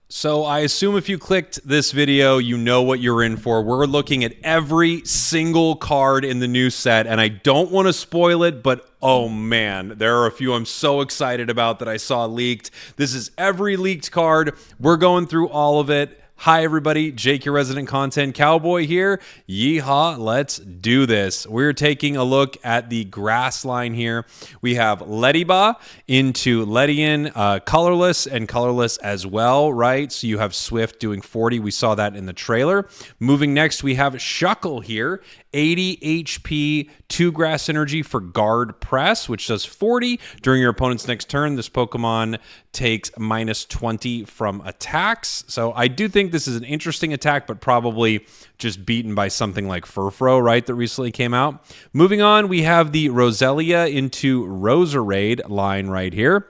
So I assume if you clicked this video, you know what you're in for. We're looking at every single card in the new set, and I don't want to spoil it, but oh man, there are a few I'm so excited about that I saw leaked. This is every leaked card. We're going through all of it. Hi everybody, Jake, your resident content cowboy here. Yeehaw, let's do this. We're taking a look at the grass line here. We have Lediba into Ledian, colorless and colorless as well, right? So you have Swift doing 40. We saw that in the trailer. Moving next, we have Shuckle here. 80 HP, 2 grass energy for guard press, which does 40. During your opponent's next turn, this Pokemon takes minus 20 from attacks. So I do think this is an interesting attack, but probably just beaten by something like Furfrou, right, that recently came out. Moving on, we have the Roselia into Roserade line right here.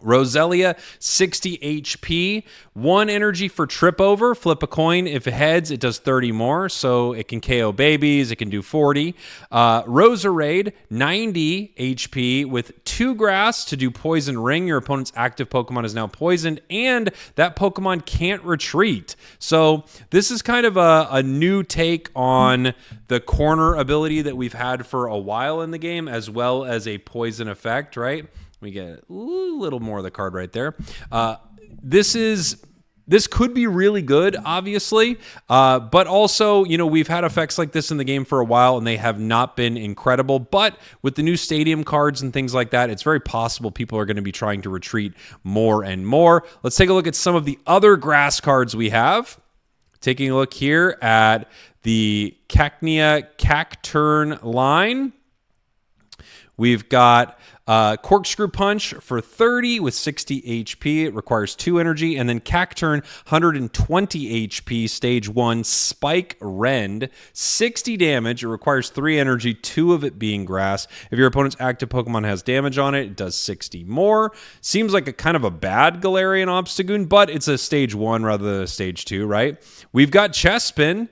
Roselia, 60 HP, 1 energy for trip over. Flip a coin. If it heads, it does 30 more, so it can KO babies. It can do 40. Roserade, 90 HP with 2 grass to do Poison Ring. Your opponent's active Pokemon is now poisoned, and that Pokemon can't retreat. So this is kind of a new take on the corner ability that we've had for a while in the game, as well as a poison effect, right? We get a little more of the card right there. This could be really good, obviously, but also, you know, we've had effects like this in the game for a while, and they have not been incredible. But with the new stadium cards and things like that, it's very possible people are going to be trying to retreat more and more. Let's take a look at some of the other grass cards we have. Taking a look here at the Cacnea Cacturn line. We've got Corkscrew Punch for 30 with 60 HP. It requires 2 energy. And then Cacturn, 120 HP, stage 1, Spike Rend, 60 damage. It requires 3 energy, 2 of it being grass. If your opponent's active Pokemon has damage on it, it does 60 more. Seems like a kind of a bad Galarian Obstagoon, but it's a stage 1 rather than a stage 2, right? We've got Chespin,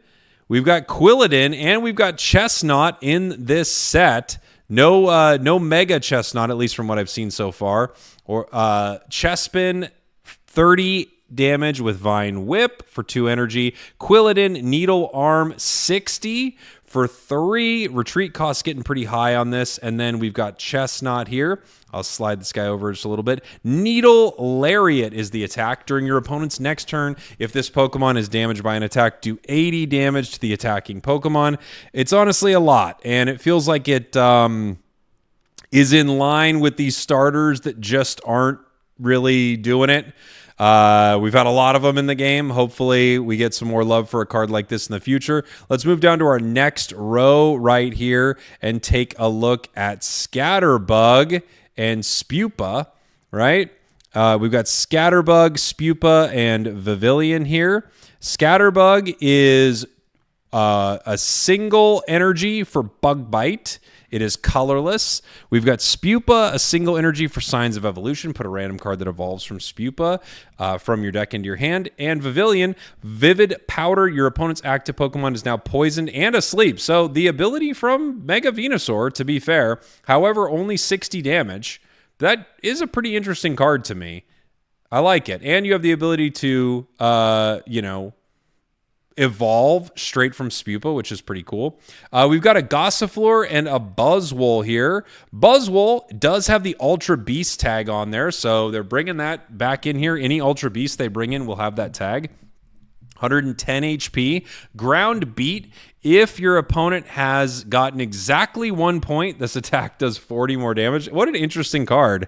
we've got Quilladin, and we've got Chestnut in this set. No Mega Chestnut, at least from what I've seen so far. Or Chespin, 30 damage with Vine Whip for 2 energy. Quilladin, Needle Arm, 60 for 3. Retreat costs getting pretty high on this. And then we've got Chestnut here. I'll slide this guy over just a little bit. Needle Lariat is the attack. During your opponent's next turn, if this Pokemon is damaged by an attack, do 80 damage to the attacking Pokemon. It's honestly a lot, and it feels like it is in line with these starters that just aren't really doing it. We've had a lot of them in the game. Hopefully we get some more love for a card like this in the future. Let's move down to our next row right here and take a look at Scatterbug and Spupa, right? We've got Scatterbug, Spupa, and Vivillon here. Scatterbug is a single energy for Bug Bite. It is colorless. We've got Spupa, a single energy for Signs of Evolution. Put a random card that evolves from Spupa from your deck into your hand. And Vivillon, Vivid Powder. Your opponent's active Pokemon is now poisoned and asleep. So the ability from Mega Venusaur, to be fair, however, only 60 damage. That is a pretty interesting card to me. I like it. And you have the ability to, evolve straight from Spupa, which is pretty cool. We've got a Gossifleur and a Buzzwole here. Buzzwole does have the Ultra Beast tag on there, so they're bringing that back in here. Any Ultra Beast they bring in will have that tag. 110 HP. Ground Beat. If your opponent has gotten exactly 1 point, this attack does 40 more damage. What an interesting card.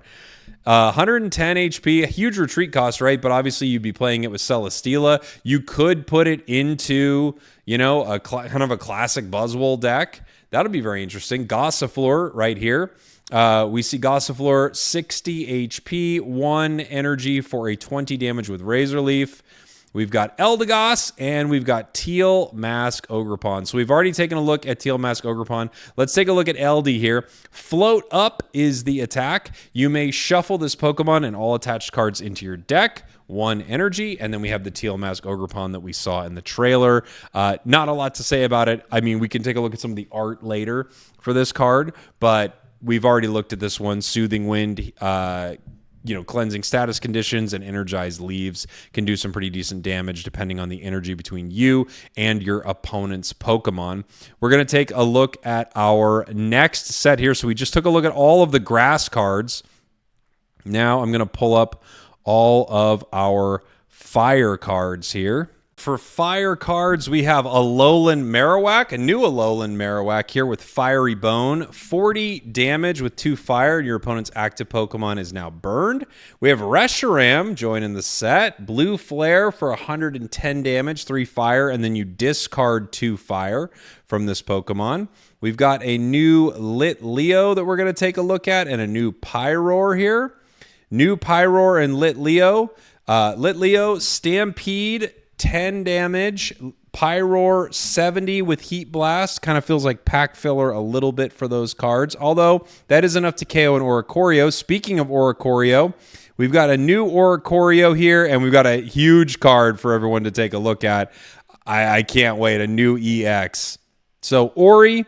110 HP, a huge retreat cost, right? But obviously you'd be playing it with Celesteela. You could put it into, a kind of a classic Buzzwole deck. That'll be very interesting. Gossifleur right here. We see Gossifleur, 60 HP, 1 energy for a 20 damage with Razor Leaf. We've got Eldegoss, and we've got Teal Mask Ogerpon. So we've already taken a look at Teal Mask Ogerpon. Let's take a look at LD here. Float Up is the attack. You may shuffle this Pokemon and all attached cards into your deck. 1 energy, and then we have the Teal Mask Ogerpon that we saw in the trailer. Not a lot to say about it. I mean, we can take a look at some of the art later for this card, but we've already looked at this one. Soothing Wind, cleansing status conditions and energized leaves can do some pretty decent damage depending on the energy between you and your opponent's Pokemon. We're going to take a look at our next set here. So we just took a look at all of the grass cards. Now I'm going to pull up all of our fire cards here. For fire cards, we have Alolan Marowak, a new Alolan Marowak here with Fiery Bone. 40 damage with 2 fire. Your opponent's active Pokemon is now burned. We have Reshiram joining the set. Blue Flare for 110 damage, 3 fire, and then you discard 2 fire from this Pokemon. We've got a new Litleo that we're going to take a look at and a new Pyroar here. New Pyroar and Litleo. Litleo, Stampede, 10 damage. Pyroar, 70 with Heat Blast. Kind of feels like pack filler a little bit for those cards. Although, that is enough to KO an Oricorio. Speaking of Oricorio, we've got a new Oricorio here, and we've got a huge card for everyone to take a look at. I can't wait. A new EX. So, Ori...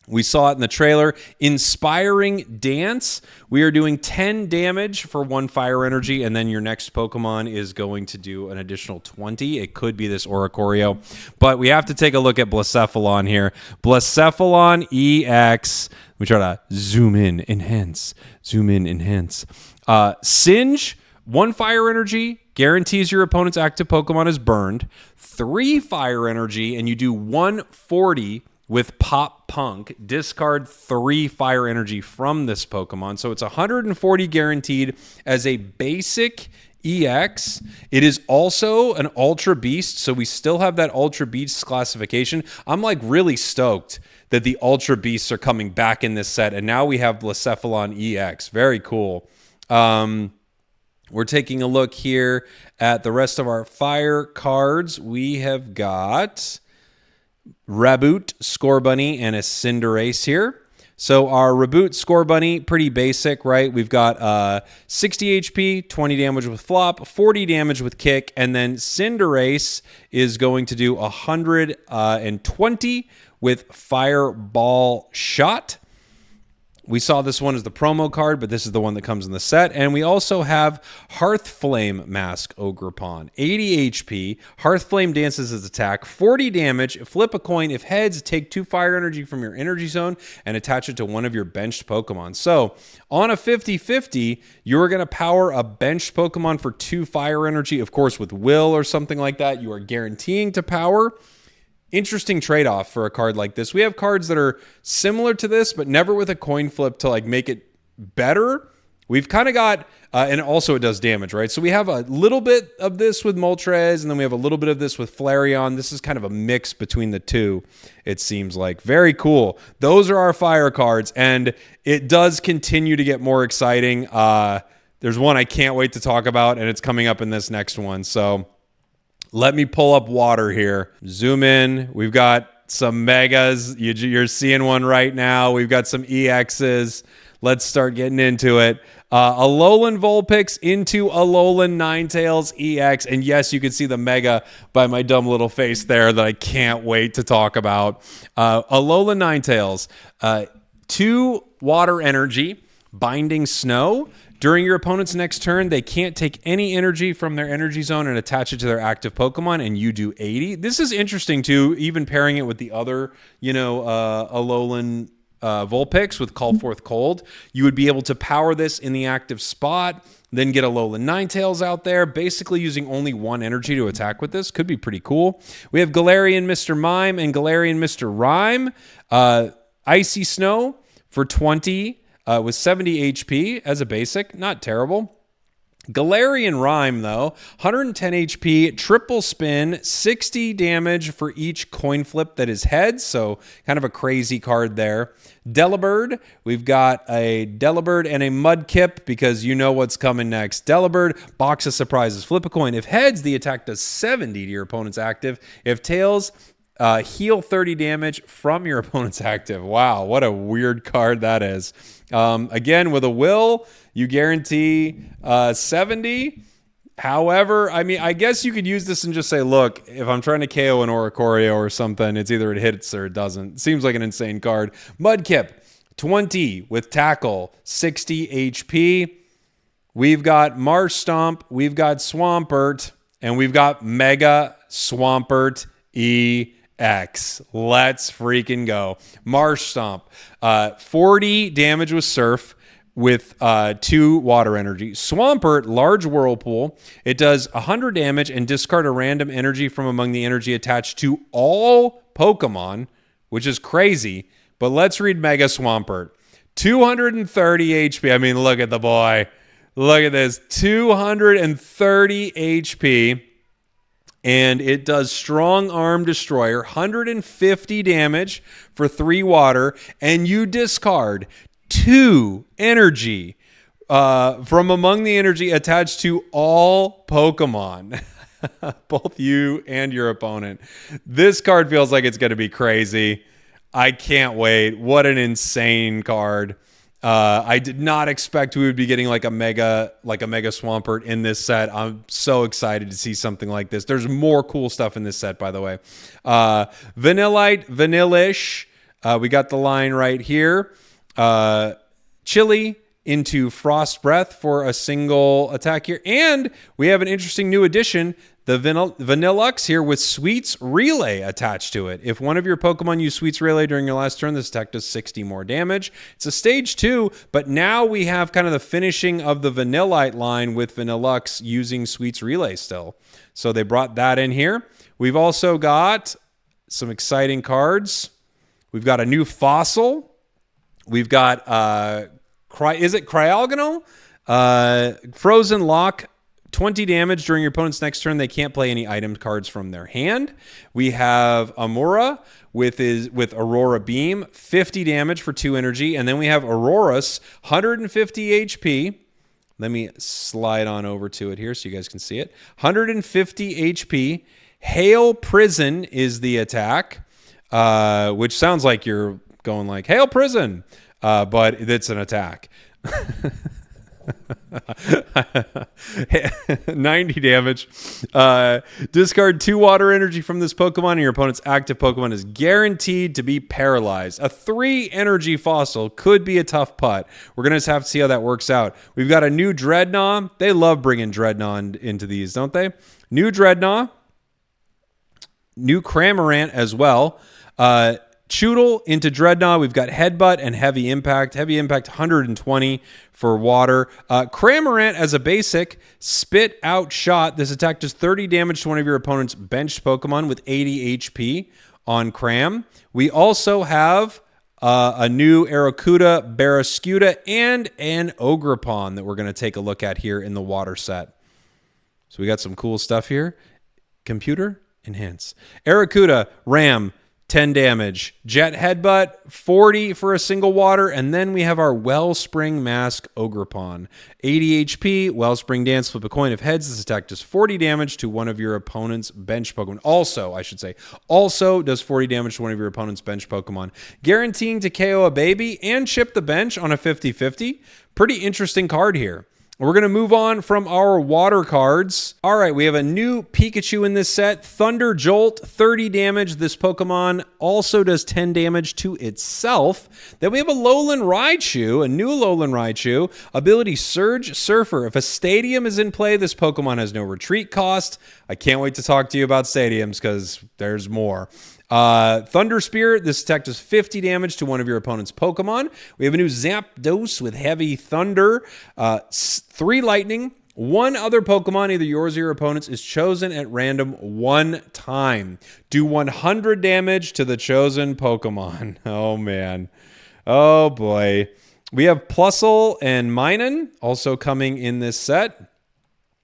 we saw it in the trailer. Inspiring Dance. We are doing 10 damage for 1 fire energy, and then your next Pokemon is going to do an additional 20. It could be this Oricorio, but we have to take a look at Blacephalon here. Blacephalon EX. We try to zoom in, enhance. Singe, 1 fire energy, guarantees your opponent's active Pokemon is burned. 3 fire energy, and you do 140 with Pop Punk. Discard 3 fire energy from this Pokemon. So it's 140 guaranteed as a basic EX. It is also an Ultra Beast, so we still have that Ultra Beast classification. I'm like really stoked that the Ultra Beasts are coming back in this set, and now we have Blacephalon EX. Very cool. We're taking a look here at the rest of our fire cards. We have got Raboot, Scorbunny, and a Cinderace here. So our Raboot, Scorbunny, pretty basic, right? We've got 60 HP, 20 damage with Flop, 40 damage with Kick, and then Cinderace is going to do 120 with Fireball Shot. We saw this one as the promo card, but this is the one that comes in the set. And we also have Hearthflame Mask Ogerpon. 80 HP. Hearthflame dances its attack. 40 damage. Flip a coin. If heads, take 2 fire energy from your energy zone and attach it to one of your benched Pokemon. So on a 50-50, you're going to power a benched Pokemon for 2 fire energy. Of course, with Will or something like that, you are guaranteeing to power. Interesting trade-off for a card like this. We have cards that are similar to this, but never with a coin flip to like make it better. We've kind of got, and also it does damage, right? So we have a little bit of this with Moltres, and then we have a little bit of this with Flareon. This is kind of a mix between the two, it seems like. Very cool. Those are our fire cards, and it does continue to get more exciting. There's one I can't wait to talk about, and it's coming up in this next one. So let me pull up water here. Zoom in. We've got some megas. You're seeing one right now. We've got some EXs. Let's start getting into it. Alolan Vulpix into Alolan Ninetales EX. And yes, you can see the mega by my dumb little face there that I can't wait to talk about. Alolan Ninetales. 2 water energy. Binding Snow. During your opponent's next turn, they can't take any energy from their energy zone and attach it to their active Pokemon, and you do 80. This is interesting, too, even pairing it with the other, Alolan Vulpix with Call Forth Cold. You would be able to power this in the active spot, then get Alolan Ninetales out there, basically using only 1 energy to attack with this. Could be pretty cool. We have Galarian Mr. Mime and Galarian Mr. Rhyme. Icy Snow for 20. With 70 HP as a basic. Not terrible. Galarian Rhyme, though. 110 HP, triple spin, 60 damage for each coin flip that is heads. So kind of a crazy card there. Delibird. We've got a Delibird and a Mudkip because you know what's coming next. Delibird, box of surprises. Flip a coin. If heads, the attack does 70 to your opponent's active. If tails, heal 30 damage from your opponent's active. Wow, what a weird card that is. Again, with a will, you guarantee 70. However, I mean, I guess you could use this and just say, look, if I'm trying to KO an Oricorio or something, it's either it hits or it doesn't. Seems like an insane card. Mudkip, 20 with tackle, 60 HP. we've got Marsh Stomp, we've got Swampert, and we've got Mega Swampert EX. Let's freaking go. Marsh Stomp. 40 damage with Surf with 2 water energy. Swampert, large whirlpool. It does 100 damage and discard a random energy from among the energy attached to all Pokemon, which is crazy. But let's read Mega Swampert. 230 HP. I mean, look at the boy. Look at this. 230 HP. And it does Strong Arm Destroyer, 150 damage for 3 water, and you discard 2 energy from among the energy attached to all Pokemon. Both you and your opponent. This card feels like it's going to be crazy. I can't wait. What an insane card. I did not expect we would be getting like a mega Swampert in this set. I'm so excited to see something like this. There's more cool stuff in this set, by the way. Vanillite, Vanillish. We got the line right here. Chili into Frost Breath for a single attack here. And we have an interesting new addition, the Vanillux here with Sweets Relay attached to it. If one of your Pokemon use Sweets Relay during your last turn, this attack does 60 more damage. It's a stage 2, but now we have kind of the finishing of the Vanillite line with Vanillux using Sweets Relay still. So they brought that in here. We've also got some exciting cards. We've got a new Fossil. We've got, is it Cryogonal? Frozen Lock. 20 damage during your opponent's next turn. They can't play any item cards from their hand. We have Amura with Aurora Beam, 50 damage for 2 energy. And then we have Aurorus, 150 HP. Let me slide on over to it here so you guys can see it. 150 HP. Hail Prison is the attack, which sounds like you're going like, Hail Prison, but it's an attack. 90 damage. Discard 2 water energy from this Pokemon, and your opponent's active Pokemon is guaranteed to be paralyzed. A 3 energy Fossil could be a tough putt. We're going to have to see how that works out. We've got a new Dreadnought. They love bringing Dreadnought into these, don't they? New Dreadnought. New Cramorant as well. Choodle into Dreadnought. We've got Headbutt and Heavy Impact. Heavy Impact, 120 for water. Cramorant as a basic, Spit Out Shot. This attack does 30 damage to one of your opponent's benched Pokemon with 80 HP on Cram. We also have a new Arrokuda, Barraskewda, and an Ogerpon that we're going to take a look at here in the water set. So we got some cool stuff here. Computer, enhance. Arrokuda, Ram, 10 damage. Jet Headbutt, 40 for a single water. And then we have our Wellspring Mask Ogerpon. 80 HP, Wellspring Dance, flip a coin of heads. This attack does 40 damage to one of your opponent's bench Pokemon. Also does 40 damage to one of your opponent's bench Pokemon. Guaranteeing to KO a baby and chip the bench on a 50-50. Pretty interesting card here. We're going to move on from our water cards. All right, we have a new Pikachu in this set. Thunder Jolt, 30 damage. This Pokemon also does 10 damage to itself. Then we have a Alolan Raichu, a new Alolan Raichu. Ability Surge Surfer. If a stadium is in play, this Pokemon has no retreat cost. I can't wait to talk to you about stadiums because there's more. Thunder Spirit, this attack does 50 damage to one of your opponent's Pokemon. We have a new Zapdos with Heavy Thunder, 3 Lightning, 1 other Pokemon, either yours or your opponent's, is chosen at random 1 time. Do 100 damage to the chosen Pokemon. Oh, man. Oh, boy. We have Plusle and Minun also coming in this set.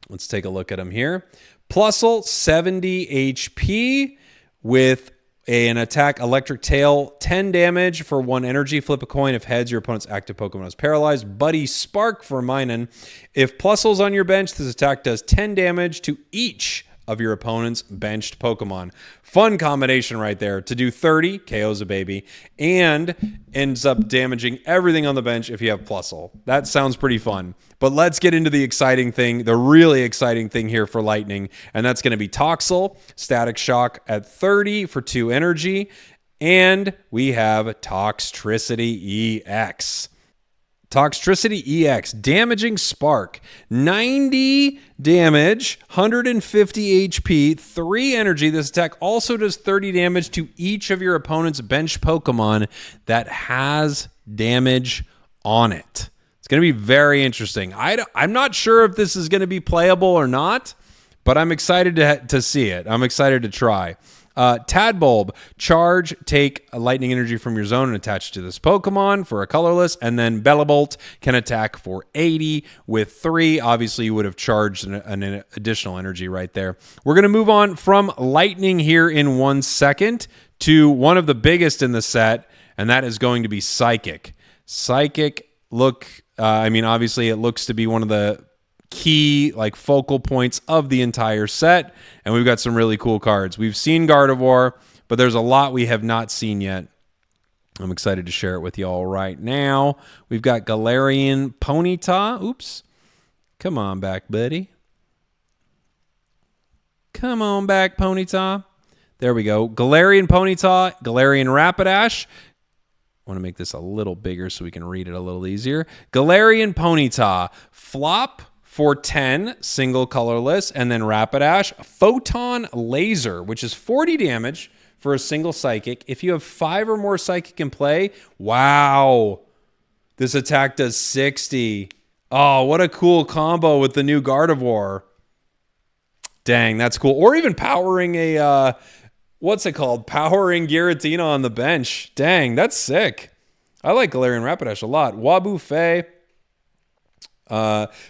Let's take a look at them here. Plusle, 70 HP with an attack, Electric Tail, 10 damage for 1 energy. Flip a coin. If heads, your opponent's active Pokemon is paralyzed. Buddy Spark for Minun. If Plusle's on your bench, this attack does 10 damage to each of your opponent's benched Pokemon. Fun combination right there. To do 30, KOs a baby, and ends up damaging everything on the bench if you have Plusle. That sounds pretty fun. But let's get into the exciting thing, the really exciting thing here for Lightning, and that's going to be Toxel, Static Shock at 30 for 2 energy, and we have Toxtricity EX. Toxtricity EX, Damaging Spark, 90 damage, 150 HP, 3 energy. This attack also does 30 damage to each of your opponent's bench Pokemon that has damage on it. It's going to be very interesting. I'm not sure if this is going to be playable or not, but I'm excited to see it. I'm excited to try. Tadbulb, charge, take a lightning energy from your zone and attach it to this Pokemon for a colorless, and then Bellabolt can attack for 80 with 3. Obviously, you would have charged an additional energy right there. We're going to move on from lightning here in 1 second to one of the biggest in the set, and that is going to be Psychic. Psychic, obviously it looks to be one of the key focal points of the entire set, and we've got some really cool cards. We've seen Gardevoir, but there's a lot we have not seen yet. I'm excited to share it with you all right now. We've got Galarian Ponyta. Oops. Come on back, buddy. Come on back, Ponyta. There we go. Galarian Ponyta, Galarian Rapidash. I want to make this a little bigger so we can read it a little easier. Galarian Ponyta, flop for 10, single colorless, and then Rapidash, Photon Laser, which is 40 damage for a single Psychic. If you have 5 or more Psychic in play, wow, this attack does 60. Oh, what a cool combo with the new Gardevoir. Dang, that's cool. Or even powering a, what's it called? Powering Giratina on the bench. Dang, that's sick. I like Galarian Rapidash a lot. Wabufei.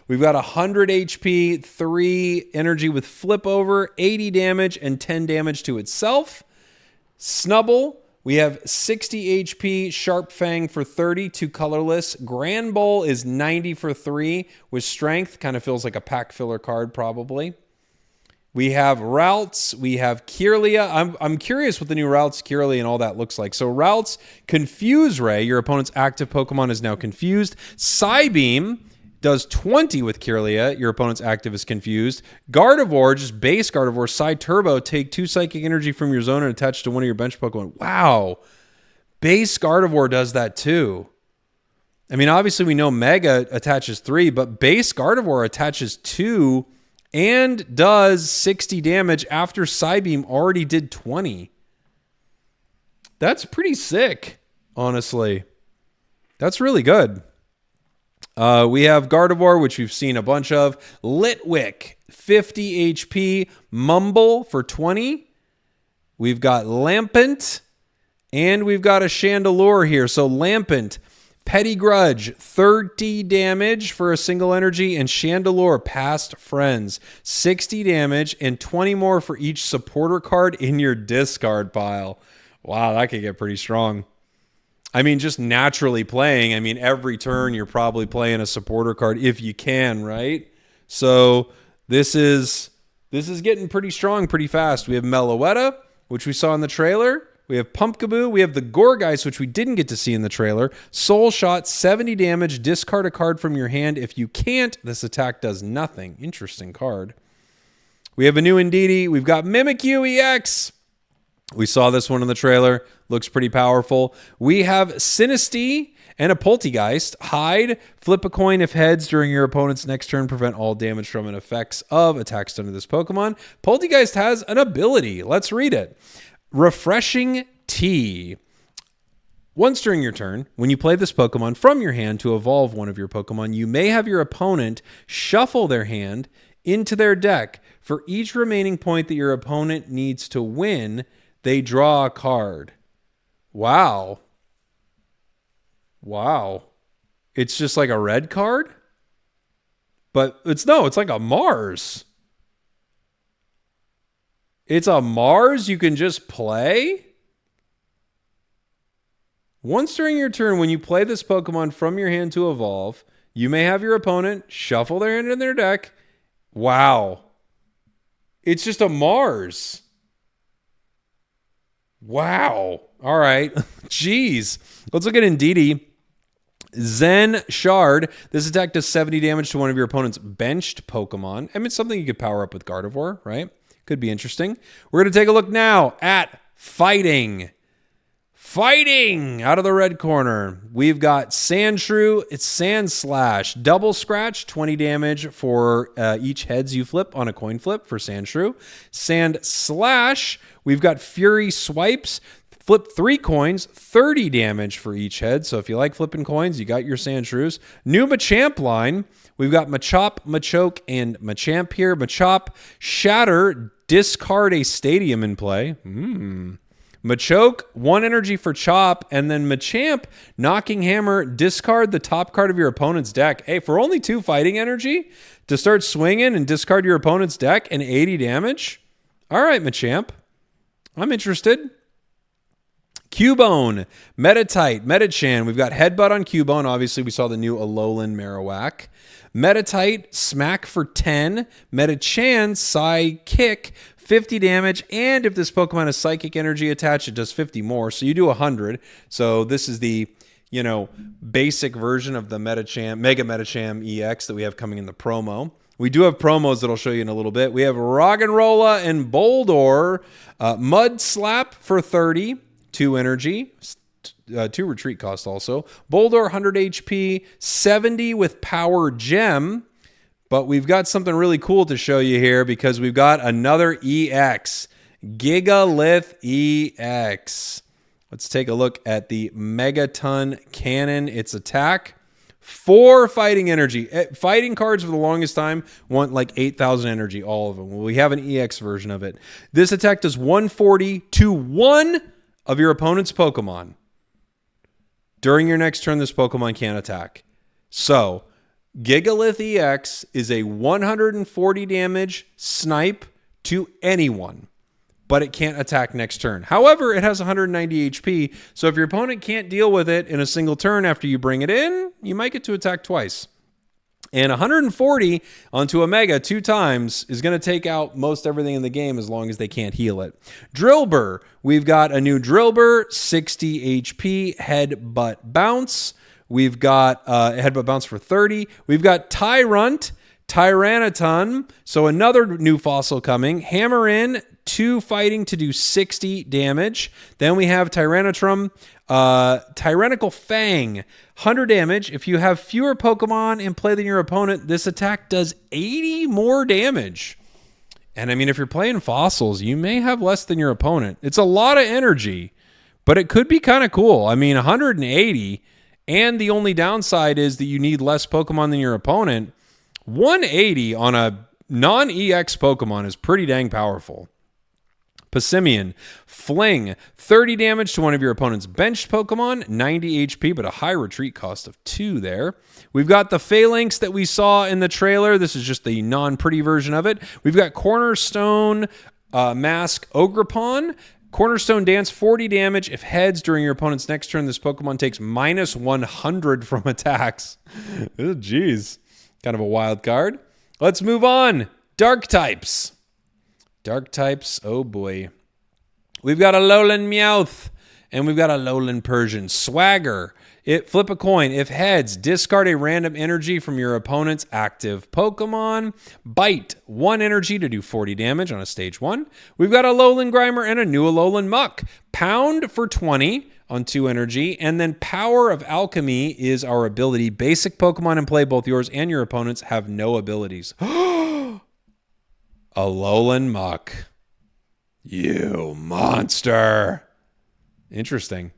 We've got 100 HP, 3 energy with flip over, 80 damage, and 10 damage to itself. Snubble, we have 60 HP, Sharp Fang for 30, 2 colorless. Grand Bowl is 90 for 3 with strength. Kind of feels like a pack filler card probably. We have Ralts, we have Kirlia. I'm curious what the new Ralts, Kirlia, and all that looks like. So Ralts, Confuse Ray. Your opponent's active Pokemon is now confused. Psybeam does 20 with Kirlia. Your opponent's active is confused. Gardevoir, just base Gardevoir, Psy Turbo, take 2 psychic energy from your zone and attach to one of your bench Pokemon. Wow. Base Gardevoir does that too. I mean, obviously we know Mega attaches 3, but base Gardevoir attaches 2 and does 60 damage after Psybeam already did 20. That's pretty sick, honestly. That's really good. We have Gardevoir, which we've seen a bunch of. Litwick, 50 HP. Mumble for 20. We've got Lampent. And we've got a Chandelure here. So Lampent, Petty Grudge, 30 damage for a single energy. And Chandelure, Past Friends, 60 damage and 20 more for each supporter card in your discard pile. Wow, that could get pretty strong. I mean, just naturally playing, I mean, every turn you're probably playing a supporter card if you can, right? So this is getting pretty strong pretty fast. We have Meloetta, which we saw in the trailer. We have Pumpkaboo. We have the Gourgeist, which we didn't get to see in the trailer. Soul Shot, 70 damage. Discard a card from your hand. If you can't, this attack does nothing. Interesting card. We have a new Indeedee. We've got Mimikyu EX. We saw this one in the trailer. Looks pretty powerful. We have Sinistea and a Poltegeist. Hide. Flip a coin if heads during your opponent's next turn. Prevent all damage from and effects of attacks done to this Pokemon. Poltegeist has an ability. Let's read it. Refreshing Tea. Once during your turn, when you play this Pokemon from your hand to evolve one of your Pokemon, you may have your opponent shuffle their hand into their deck. For each remaining point that your opponent needs to win, they draw a card. Wow. Wow. It's just like a red card? But it's like a Mars. It's a Mars you can just play? Once during your turn, when you play this Pokemon from your hand to evolve, you may have your opponent shuffle their hand in their deck. Wow. It's just a Mars. Wow. All right. Jeez. Let's look at Indeedee. Zen Shard. This attack does 70 damage to one of your opponent's benched Pokemon. I mean, it's something you could power up with Gardevoir, right? Could be interesting. We're going to take a look now at Fighting. Fighting out of the red corner, we've got Sandshrew. It's Sand Slash. Double scratch, 20 damage for each heads you flip on a coin flip for Sandshrew. Sand Slash, we've got Fury Swipes. Flip 3 coins, 30 damage for each head. So if you like flipping coins, you got your Sandshrews. New Machamp line. We've got Machop, Machoke, and Machamp here. Machop, Shatter, discard a stadium in play. Machoke, 1 energy for Chop, and then Machamp, Knocking Hammer, discard the top card of your opponent's deck. Hey, for only 2 fighting energy to start swinging and discard your opponent's deck and 80 damage? All right, Machamp. I'm interested. Cubone, Metatite, Metachan. We've got Headbutt on Cubone. Obviously, we saw the new Alolan Marowak. Metatite, Smack for 10. Metachan, Psychic, 50 damage. And if this Pokemon has Psychic Energy attached, it does 50 more. So you do 100. So this is the, basic version of the Metacham, Mega Metacham EX that we have coming in the promo. We do have promos that I'll show you in a little bit. We have Roggenrola and Boldore. Mud Slap for 30. 2 energy, 2 retreat cost also. Boulder, 100 HP, 70 with Power Gem. But we've got something really cool to show you here because we've got another EX. Gigalith EX. Let's take a look at the Megaton Cannon. Its attack. 4 fighting energy. Fighting cards for the longest time want like 8,000 energy, all of them. Well, we have an EX version of it. This attack does 140 to 1 of your opponent's Pokemon. During your next turn, this Pokemon can't attack. So, Gigalith EX is a 140 damage snipe to anyone, but it can't attack next turn. However, it has 190 HP, so if your opponent can't deal with it in a single turn after you bring it in, you might get to attack twice. And 140 onto a Mega 2 times is going to take out most everything in the game as long as they can't heal it. Drillbur. We've got a new Drillbur, 60 HP, Headbutt Bounce. We've got Headbutt Bounce for 30. We've got Tyrunt, Tyraniton. So another new fossil coming. Hammer in, 2 fighting to do 60 damage. Then we have Tyrantrum, Tyrannical Fang, 100 damage. If you have fewer Pokemon in play than your opponent, this attack does 80 more damage. And I mean, if you're playing fossils, you may have less than your opponent. It's a lot of energy, but it could be kind of cool. I mean, 180, and the only downside is that you need less Pokemon than your opponent. 180 on a non-EX Pokemon is pretty dang powerful. Passimian, Fling, 30 damage to one of your opponent's benched Pokemon, 90 HP, but a high retreat cost of 2 there. We've got the Phalanx that we saw in the trailer. This is just the non-pretty version of it. We've got Cornerstone Mask Ogrepon. Cornerstone Dance, 40 damage. If heads during your opponent's next turn, this Pokemon takes minus 100 from attacks. Oh, geez. Kind of a wild card. Let's move on. Dark types. Dark types, oh boy. We've got a Alolan Meowth, and we've got a Alolan Persian. Swagger. Flip a coin. If heads, discard a random energy from your opponent's active Pokemon. Bite. 1 energy to do 40 damage on a stage 1. We've got a Alolan Grimer and a new Alolan Muck. Pound for 20 on 2 energy. And then Power of Alchemy is our ability. Basic Pokemon in play, both yours and your opponent's, have no abilities. Alolan Muck. You monster. Interesting.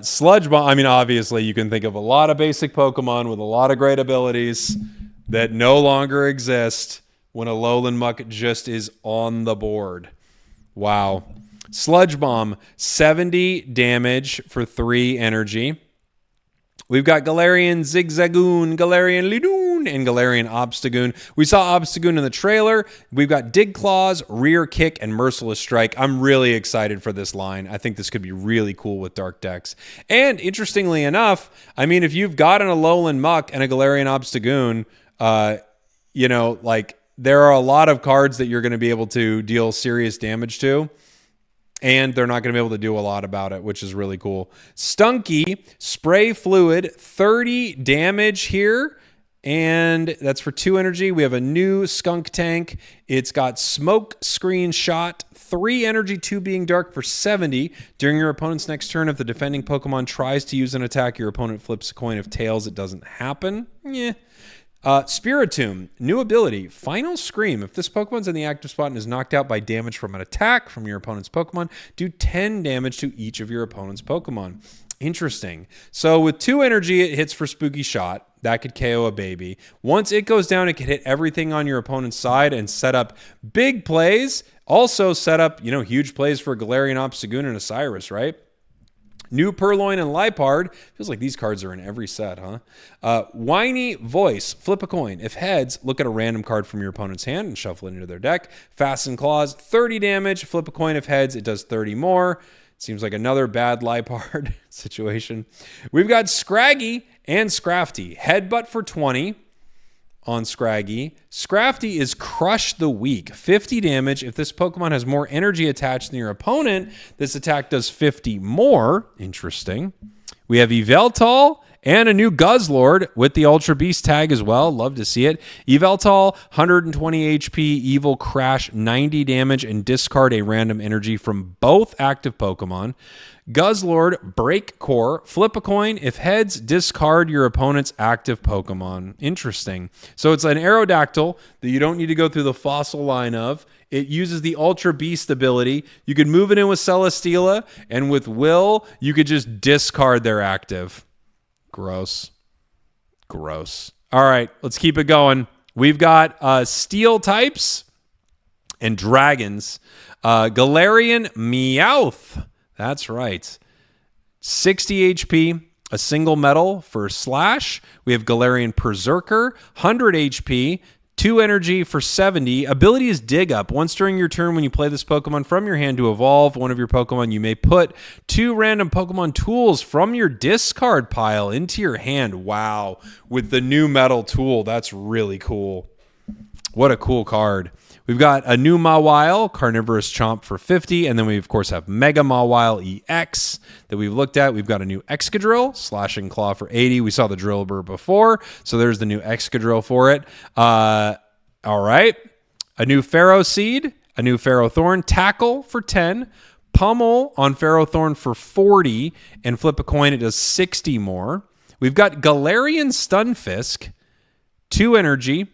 Sludge Bomb. I mean, obviously, you can think of a lot of basic Pokemon with a lot of great abilities that no longer exist when Alolan Muck just is on the board. Wow. Sludge Bomb, 70 damage for 3 energy. We've got Galarian Zigzagoon, Galarian Lidoon, and Galarian Obstagoon. We saw Obstagoon in the trailer. We've got Dig Claws, Rear Kick, and Merciless Strike. I'm really excited for this line. I think this could be really cool with Dark decks. And interestingly enough, I mean, if you've got an Alolan Muck and a Galarian Obstagoon, there are a lot of cards that you're going to be able to deal serious damage to. And they're not going to be able to do a lot about it, which is really cool. Stunky, Spray Fluid, 30 damage here. And that's for 2 energy. We have a new skunk tank. It's got smoke screen shot, 3 energy, 2 being dark for 70. During your opponent's next turn, if the defending Pokemon tries to use an attack, your opponent flips a coin. If tails, it doesn't happen. Yeah. Spiritomb, new ability, Final Scream. If this Pokemon's in the active spot and is knocked out by damage from an attack from your opponent's Pokemon, do 10 damage to each of your opponent's Pokemon. Interesting. So with 2 energy, it hits for Spooky Shot. That could KO a baby. Once it goes down, it can hit everything on your opponent's side and set up big plays. Also set up, huge plays for Galarian, Obstagoon, and Osiris, right? New Purloin and Liepard. Feels like these cards are in every set, huh? Whiny Voice. Flip a coin. If heads, look at a random card from your opponent's hand and shuffle it into their deck. Fasten Claws. 30 damage. Flip a coin. If heads, it does 30 more. Seems like another bad Liepard situation. We've got Scraggy and Scrafty. Headbutt for 20 on Scraggy. Scrafty is Crush the Weak. 50 damage. If this Pokemon has more energy attached than your opponent, this attack does 50 more. Interesting. We have Yveltal and a new Guzzlord with the Ultra Beast tag as well. Love to see it. Yveltal, 120 HP, Evil Crash, 90 damage, and discard a random energy from both active Pokemon. Guzzlord, Break Core, flip a coin. If heads, discard your opponent's active Pokemon. Interesting. So it's an Aerodactyl that you don't need to go through the fossil line of. It uses the Ultra Beast ability. You could move it in with Celesteela, and with Will, you could just discard their active. Gross. All right, let's keep it going. We've got Steel types and Dragons. Galarian Meowth. That's right. 60 HP, a single metal for Slash. We have Galarian Berserker, 100 HP, 2 energy for 70. Ability is Dig Up. Once during your turn when you play this Pokemon from your hand to evolve one of your Pokemon, you may put 2 random Pokemon tools from your discard pile into your hand. Wow. With the new metal tool, that's really cool. What a cool card. We've got a new Mawile, Carnivorous Chomp for 50, and then we, of course, have Mega Mawile EX that we've looked at. We've got a new Excadrill, Slashing Claw for 80. We saw the Drillbur before, so there's the new Excadrill for it. All right. A new Pharaoh Seed, a new Ferrothorn, Tackle for 10, Pummel on Ferrothorn for 40, and flip a coin, it does 60 more. We've got Galarian Stunfisk, 2 energy,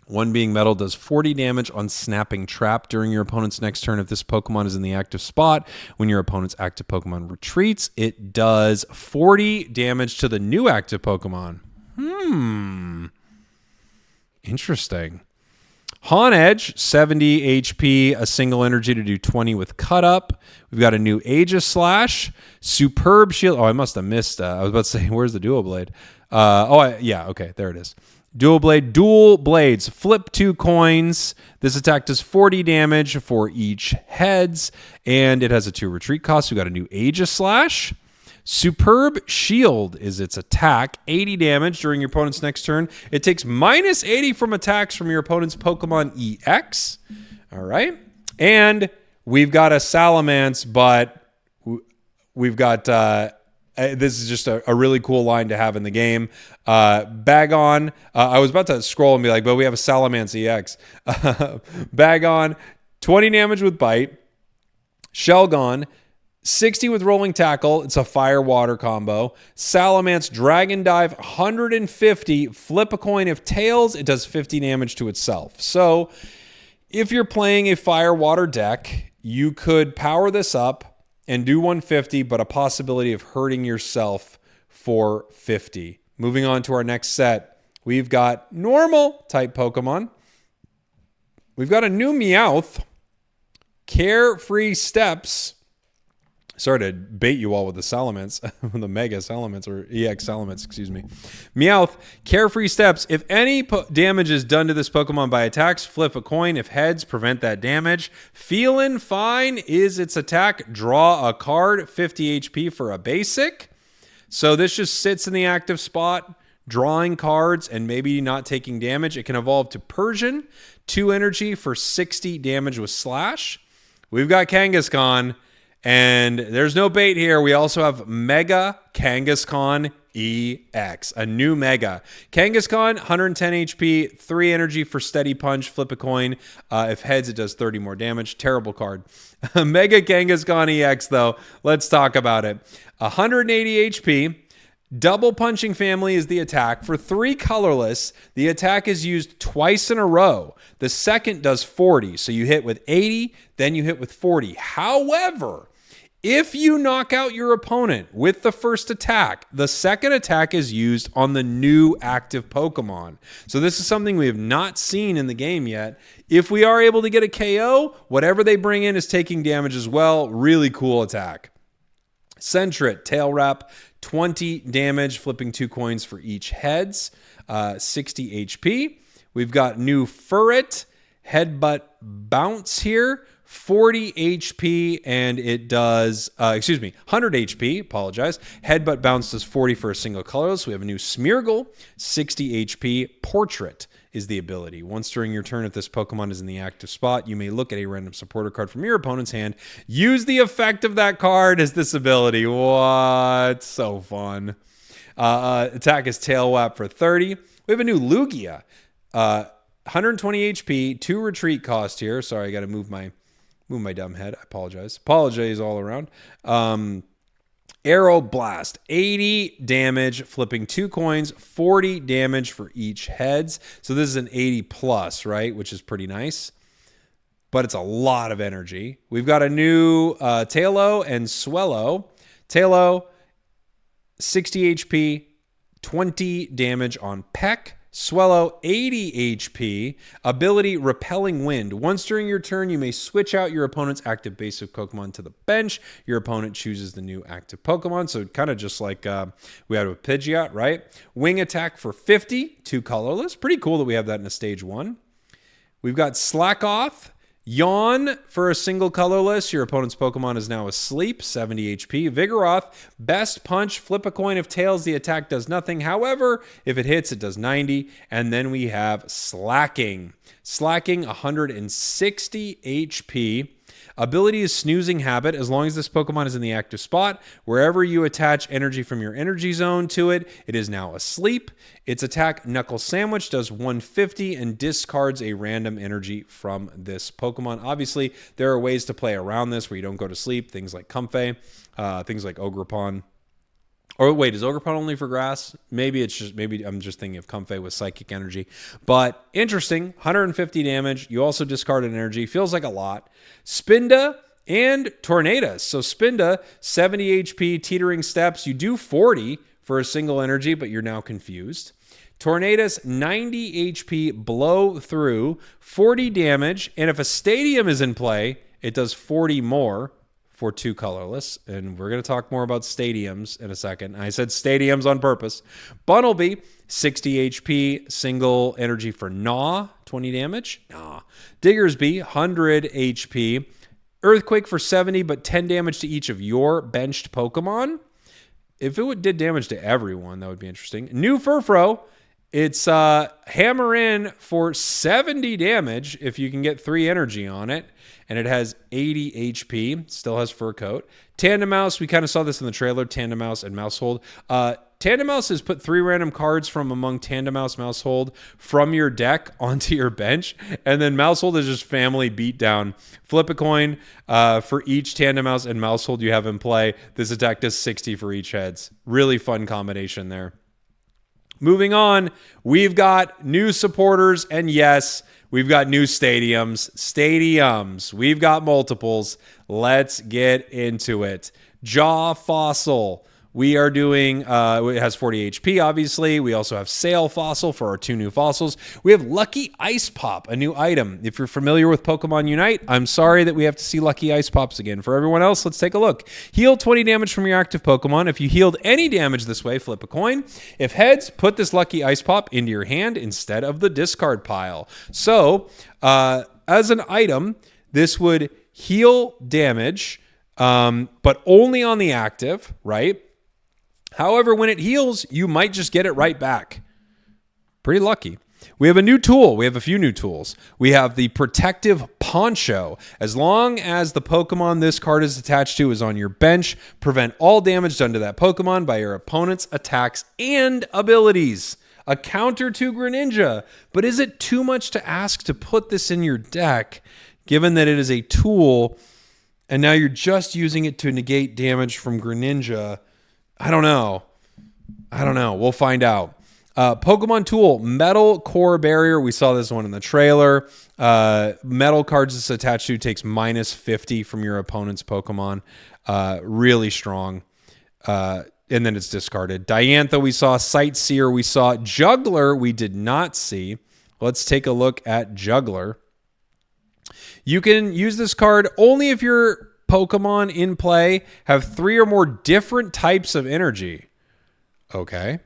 1 being metal, does 40 damage on Snapping Trap during your opponent's next turn. If this Pokemon is in the active spot, when your opponent's active Pokemon retreats, it does 40 damage to the new active Pokemon. Interesting. Honedge, 70 HP, a single energy to do 20 with Cut Up. We've got a new Aegislash, Superb Shield. Oh, I must have missed. I was about to say, where's the Dual Blade? Okay, there it is. Dual blades, flip 2 coins. This attack does 40 damage for each heads, and it has a 2 retreat cost. We got a new Aegislash. Superb Shield is its attack, 80 damage during your opponent's next turn. It takes minus 80 from attacks from your opponent's Pokemon EX. All right. And we've got a Salamence, but we've got... this is just a really cool line to have in the game. Bagon. I was about to scroll and be like, but we have a Salamence EX. Bagon, 20 damage with Bite. Shelgon, 60 with Rolling Tackle. It's a fire-water combo. Salamence, Dragon Dive, 150. Flip a coin. If tails, it does 50 damage to itself. So if you're playing a fire-water deck, you could power this up and do 150, but a possibility of hurting yourself for 50. Moving on to our next set, we've got normal type Pokemon. We've got a new Meowth, Carefree Steps. Sorry to bait you all with the Salamence, the Mega Salamence, or EX Salamence, excuse me. Meowth, Carefree Steps. If any damage is done to this Pokemon by attacks, flip a coin. If heads, prevent that damage. Feelin' Fine is its attack. Draw a card, 50 HP for a basic. So this just sits in the active spot, drawing cards and maybe not taking damage. It can evolve to Persian, 2 energy for 60 damage with Slash. We've got Kangaskhan. And there's no bait here. We also have Mega Kangaskhan EX, a new Mega. Kangaskhan, 110 HP, 3 energy for steady punch, flip a coin. If heads, it does 30 more damage. Terrible card. Mega Kangaskhan EX, though, let's talk about it. 180 HP. Double punching family is the attack. For 3 colorless, the attack is used twice in a row. The second does 40. So you hit with 80, then you hit with 40. However, if you knock out your opponent with the first attack, the second attack is used on the new active Pokemon. So this is something we have not seen in the game yet. If we are able to get a KO, whatever they bring in is taking damage as well. Really cool attack. Sentret, Tail Wrap, 20 damage, flipping 2 coins for each heads, 60 HP. We've got new Furret, Headbutt Bounce here, 40 HP, and it does, 100 HP, apologize. Headbutt Bounce does 40 for a single colorless. We have a new Smeargle, 60 HP. Portrait is the ability. Once during your turn, if this Pokemon is in the active spot, you may look at a random supporter card from your opponent's hand. Use the effect of that card as this ability. What? So fun. Attack is Tail Whap for 30. We have a new Lugia. 120 HP, 2 retreat cost here. Sorry, I got to move my dumb head. I apologize. Apologies all around. Arrow Blast, 80 damage, flipping 2 coins, 40 damage for each heads. So this is an 80 plus, right? Which is pretty nice. But it's a lot of energy. We've got a new Tailo and Swellow. Tailo, 60 HP, 20 damage on Peck. Swellow, 80 HP. Ability, Repelling Wind. Once during your turn, you may switch out your opponent's active basic Pokemon to the bench. Your opponent chooses the new active Pokemon. So kind of just like we had with Pidgeot, right? Wing Attack for 50, 2 colorless. Pretty cool that we have that in a stage 1. We've got Slack Off. Yawn for a single colorless. Your opponent's Pokemon is now asleep. 70 HP. Vigoroth, Best Punch. Flip a coin. If tails, the attack does nothing. However, if it hits, it does 90. And then we have Slacking. Slacking, 160 HP. Ability is Snoozing Habit. As long as this Pokemon is in the active spot, wherever you attach energy from your energy zone to it, it is now asleep. Its attack, Knuckle Sandwich, does 150 and discards a random energy from this Pokemon. Obviously, there are ways to play around this where you don't go to sleep. Things like Comfey, things like Ogerpon. Or wait, is Ogerpon only for grass? Maybe I'm just thinking of Comfey with psychic energy. But interesting, 150 damage. You also discard an energy. Feels like a lot. Spinda and Tornadus. So Spinda, 70 HP, Teetering Steps. You do 40 for a single energy, but you're now confused. Tornadus, 90 HP, Blow Through, 40 damage. And if a Stadium is in play, it does 40 more for 2 colorless. And we're going to talk more about stadiums in a second. I said stadiums on purpose. Bunnelby, 60 HP, single energy for Gnaw, 20 damage. Gnaw. Diggersby, 100 HP. Earthquake for 70, but 10 damage to each of your benched Pokemon. If it did damage to everyone, that would be interesting. New Furfrou, it's Hammer In for 70 damage if you can get 3 energy on it. And it has 80 HP, still has fur coat. Tandemaus, we kind of saw this in the trailer, Tandemaus and Mousehold. Tandemaus is put 3 random cards from among Tandemaus, Mousehold from your deck onto your bench. And then Mousehold is just family beatdown. Flip a coin for each Tandemaus and Mousehold you have in play. This attack does 60 for each heads. Really fun combination there. Moving on, we've got new supporters, and yes, we've got new stadiums. We've got multiples. Let's get into it. Jaw Fossil. We are doing, it has 40 HP, obviously. We also have Sail Fossil for our 2 new fossils. We have Lucky Ice Pop, a new item. If you're familiar with Pokemon Unite, I'm sorry that we have to see Lucky Ice Pops again. For everyone else, let's take a look. Heal 20 damage from your active Pokemon. If you healed any damage this way, flip a coin. If heads, put this Lucky Ice Pop into your hand instead of the discard pile. So, as an item, this would heal damage, but only on the active, right? However, when it heals, you might just get it right back. Pretty lucky. We have a new tool. We have a few new tools. We have the Protective Poncho. As long as the Pokemon this card is attached to is on your bench, prevent all damage done to that Pokemon by your opponent's attacks and abilities. A counter to Greninja. But is it too much to ask to put this in your deck, given that it is a tool, and now you're just using it to negate damage from Greninja? I don't know. We'll find out. Pokemon tool, Metal Core Barrier. We saw this one in the trailer. Metal cards it's attached to takes minus 50 from your opponent's Pokemon. Really strong. And then it's discarded. Diantha we saw. Sightseer we saw. Juggler we did not see. Let's take a look at Juggler. You can use this card only if your Pokemon in play have 3 or more different types of energy. Okay.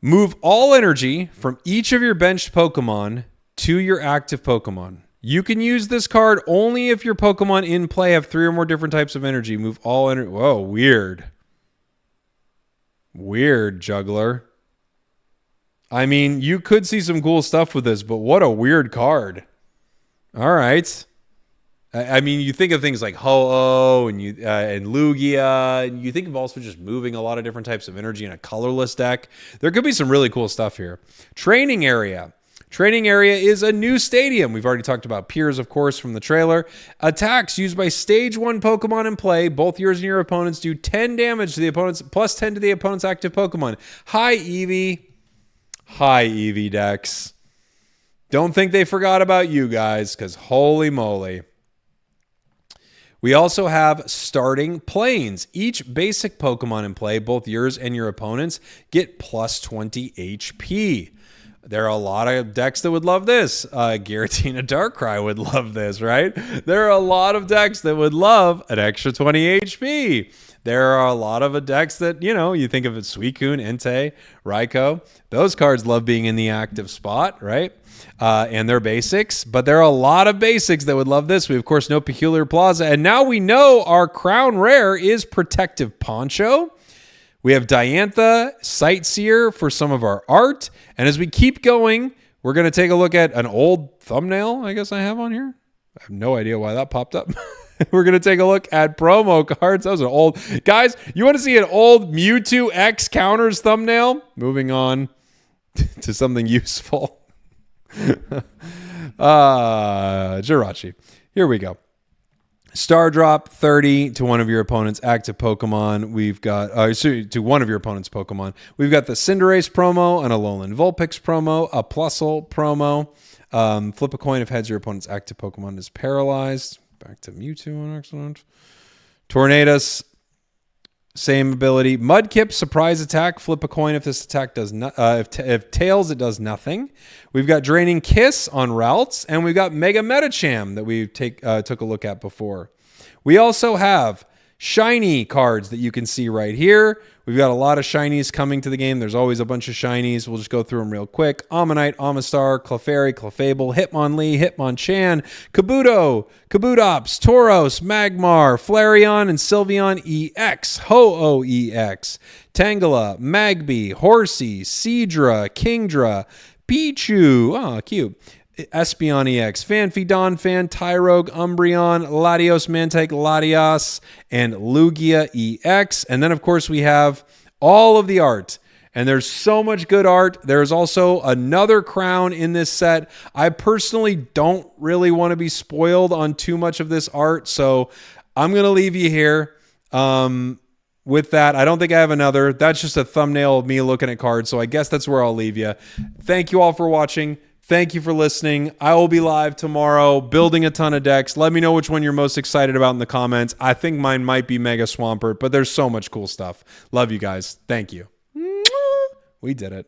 Move all energy from each of your benched Pokemon to your active Pokemon. You can use this card only if your Pokemon in play have 3 or more different types of energy. Move all energy. Whoa, weird. Weird, Juggler. I mean, you could see some cool stuff with this, but what a weird card. All right. I mean, you think of things like Ho-Oh and Lugia, and you think of also just moving a lot of different types of energy in a colorless deck. There could be some really cool stuff here. Training Area. Training Area is a new stadium. We've already talked about Piers, of course, from the trailer. Attacks used by Stage 1 Pokemon in play. Both yours and your opponents do 10 damage to the opponent's, plus 10 to the opponent's active Pokemon. Hi, Eevee. Hi, Eevee decks. Don't think they forgot about you guys, because holy moly. We also have Starting Planes. Each basic Pokemon in play, both yours and your opponents, get plus 20 HP. There are a lot of decks that would love this. Giratina Darkrai would love this, right? There are a lot of decks that would love an extra 20 HP. There are a lot of decks that, you think of it, Suicune, Entei, Raikou. Those cards love being in the active spot, right? And they're basics, but there are a lot of basics that would love this. We, of course, know Peculiar Plaza, and now we know our crown rare is Protective Poncho. We have Diantha, Sightseer for some of our art, and as we keep going, we're going to take a look at an old thumbnail, I guess I have on here. I have no idea why that popped up. We're going to take a look at promo cards. That was an old... Guys, you want to see an old Mewtwo X counters thumbnail? Moving on to something useful. Jirachi. Here we go. Star Drop 30 to one of your opponent's active Pokemon. We've got to one of your opponent's Pokemon. We've got the Cinderace promo, an Alolan Vulpix promo, a Plusle promo. Flip a coin if heads your opponent's active Pokemon is paralyzed. Back to Mewtwo, excellent. Tornadus, same ability. Mudkip, surprise attack. Flip a coin if this attack does not. If tails, it does nothing. We've got Draining Kiss on routes, and we've got Mega Metacham that we took a look at before. We also have shiny cards that you can see right here. We've got a lot of shinies coming to the game. There's always a bunch of shinies. We'll just go through them real quick. Ammonite, Amistar, Clefairy, Clefable, Hitmonlee, Hitmonchan, Kabuto, Kabutops, Tauros, Magmar, Flareon, and Sylveon EX, Ho-Oh EX, Tangela, Magby, Horsey, Seadra, Kingdra, Pichu, oh, cute. Espeon EX, Fanfi, Donphan, Tyrogue, Umbreon, Latios, Mantike, Latias, and Lugia EX. And then, of course, we have all of the art. And there's so much good art. There's also another crown in this set. I personally don't really want to be spoiled on too much of this art, so I'm going to leave you here. With that, I don't think I have another. That's just a thumbnail of me looking at cards, so I guess that's where I'll leave you. Thank you all for watching. Thank you for listening. I will be live tomorrow building a ton of decks. Let me know which one you're most excited about in the comments. I think mine might be Mega Swampert, but there's so much cool stuff. Love you guys. Thank you. We did it.